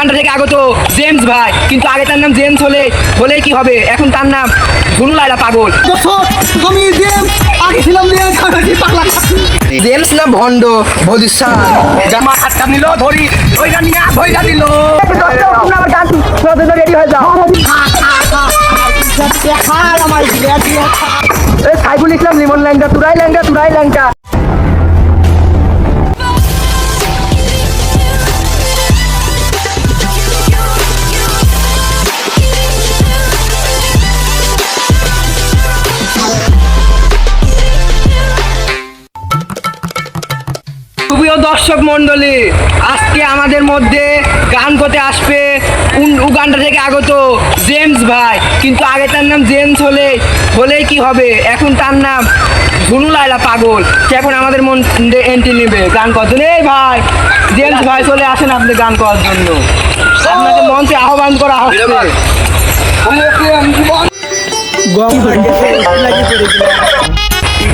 Uganda থেকে আগত James ভাই, কিন্তু আগে তার নাম জেমস হলে কি হবে, এখন তার নাম ঝুনু লায়লা পাগল। আমি জেমস, আগে ছিলাম জেমস না ভণ্ড ভবিষ্যৎ জামা হাতটা নিল ধরি ওইটা নিয়ে ভইরা দিল। আমার গান রেডি হয়ে যাও। সাইফুল ইসলাম লিমন ল্যাংটা তুরাই ল্যাংটা। প্রিয় দর্শক মন্ডলী, আজকে আমাদের মধ্যে গান করতে আসবে উগান্ডা থেকে আগত জেমস ভাই, কিন্তু আগে তার নাম জেমস হলেই কি হবে, এখন তার নাম ঝুনু লায়লা পাগল। সে এখন আমাদের মধ্যে এন্ট্রি নেবে গান করার জন্য। এই ভাই জেমস ভাই চলে আসেন আপনি গান করার জন্য, আপনাকে মঞ্চে আহ্বান করা হচ্ছে।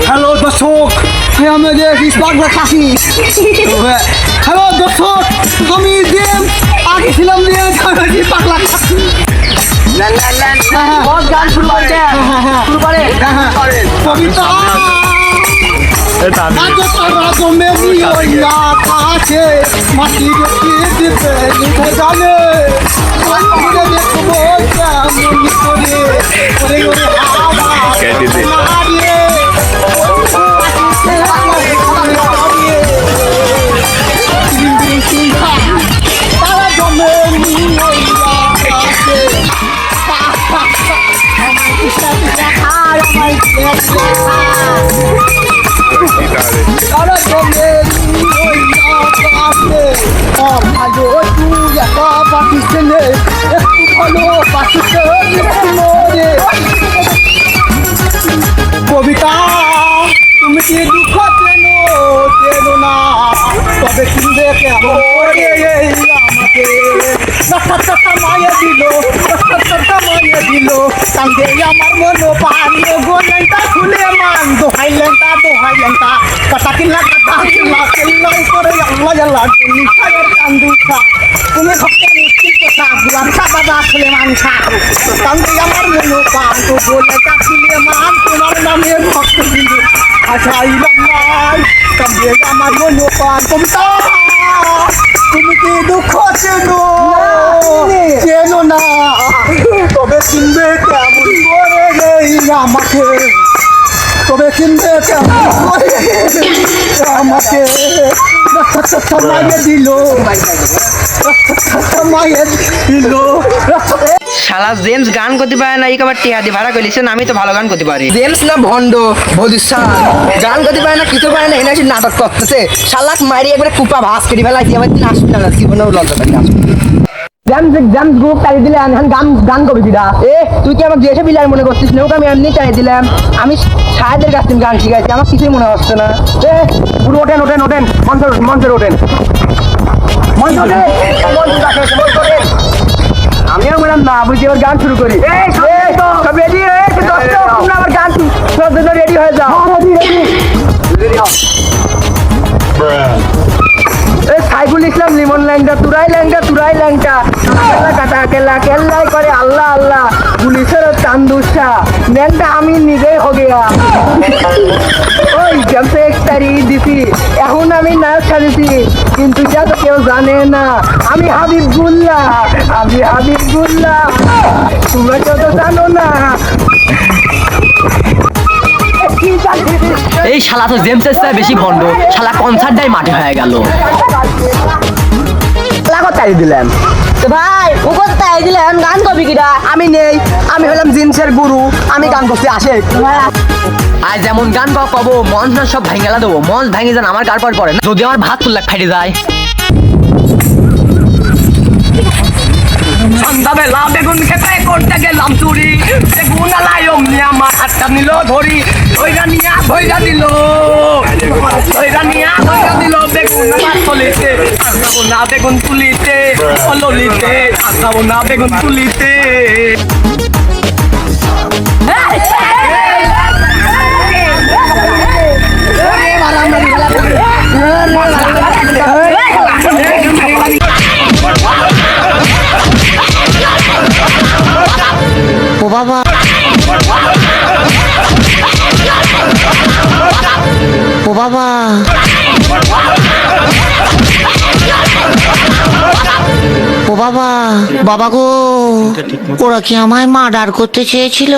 হ্যালো দর্শক, আমাদের পাগলা খাসি। হ্যালো দর্শক, আমি জেমস, আগে ছিলাম পাগলা খাসি। গান শুরু করে কবিতা মাটির জানে কবিতা তুমি কি দুঃখ চেনো না, তবে কিনবে কেমন করে আমাকে মায়ে দিল কান্দে আমার মন পান গোলেন্টা খুলে মান দোহাই লেন্টা কথা কিল্লা কেল্লাই করে আল্লাহ নিশায়ের কান্দুখা তুমি ভক্ত মুশকিল কথা গুলামটা বাবা খুলে মানসা কান্দে আমার মন পান গোলেন্টা খুলে মান তোমার নামে ভক্ত বিন্দু আশাইলাম নাই কান্দে আমার মন পান। কবিতা তুমি কি দুঃখ চেনো না, তবে চিনবে কেমন করে আমাকে, তবে চিনবে কেমন করে আমাকে মায়ের দিল। শালা জেমস গান করতে পারে না, এই কবার টিহা দিয়ে ভাড়া করেছেন, আমি তো ভালো গান করতে পারি। জেমস না ভণ্ড ভবিষ্যৎ গান করতে পারে না, কিছু পারে না, এনে নাটক করতেছে। শালাক মারি একবারে কুপা ভাস কেটে ফেলাইছি, আমার দিন আসবে না, জীবনেও লজ্জা পাই না। জেমস গ্রুপ চালিয়ে দিলে গান কবি দিদা। তুই কি আমার দেশে বিলার মনে করছিস? নৌকা আমি এমনি চালিয়ে দিলাম, আমি সাহেদের কাছ থেকে গান শিখাইছি, আমার কিছুই মনে হচ্ছে না। পুরো ওঠেন মঞ্চের ওঠেন। আমিও বললাম না, বুঝি এবার গান শুরু করি। সব রেডি আমার গান সব জন্য রেডি হয়ে যাও। সাইফুল ইসলাম লিমন ল্যাংটা তুরাই ল্যাংটা কাটা কেল্লাই করে আল্লাহ পুলিশের চান্দুসা ল্যাংটা আমি নিজেই हो गया। ওই জবসে এক তারিখ দিছি, এখন আমি নাচ সাজিছি, কিন্তু যা তো কেউ জানে না আমি হাবিবুল্লাহ, তোমরা কেউ তো জানো না। এই শালা তো জেমসের চেয়ে বেশি ভণ্ড, শালা কনসার্টটাই মাঠে হয়ে গেল। তাই দিলাম তো ভাই ও কত তাই দিলেন, গান কবি কিরা? আমি নেই, আমি হলাম জিন্সের গুরু, আমি গান করতে আসে। আর যেমন গান কব মঞ্চ না সব ভাঙে দেবো, মঞ্চ ভাঙে যান আমার কার পরে না, যদি আমার ভাত তুল্লাক ফেটে যায়। সন্ধ্যাবেলা বেগুন খেতে করতে গেলাম চুরি, বেগুন আলাই অমনি আমার হাতটা নিল ধরি ওইটা নিয়ে ভইরা দিল, বেগুন আমার চলিতে আসাবো না বেগুন তুলিতে, ললিতে আসাবো না বেগুন তুলিতে। বাবা ও বাবা বাবা গো ওরা কি আমায় মার্ডার করতে চেয়েছিল